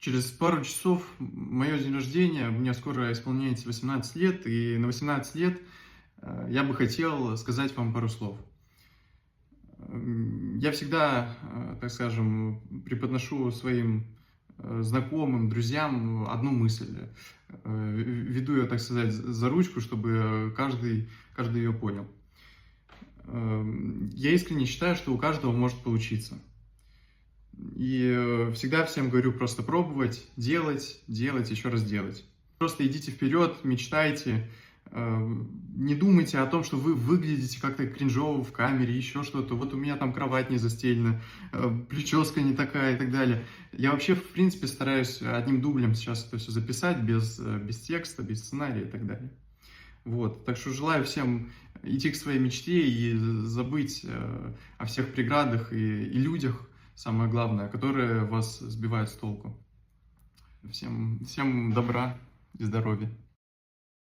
Через пару часов мое день рождения, мне скоро исполняется 18 лет, и на 18 лет я бы хотел сказать вам пару слов. Я всегда, так скажем, преподношу своим знакомым, друзьям одну мысль. Веду ее, так сказать, за ручку, чтобы каждый ее понял. Я искренне считаю, что у каждого может получиться. И всегда всем говорю просто пробовать, делать, еще раз делать. Просто идите вперед, мечтайте, не думайте о том, что вы выглядите как-то кринжово в камере, еще что-то. Вот у меня там кровать не застелена, прическа не такая и так далее. Я вообще, в принципе, стараюсь одним дублем сейчас это все записать, без текста, без сценария и так далее. Вот. Так что желаю всем идти к своей мечте и забыть о всех преградах и людях, самое главное, которые вас сбивают с толку. Всем добра и здоровья.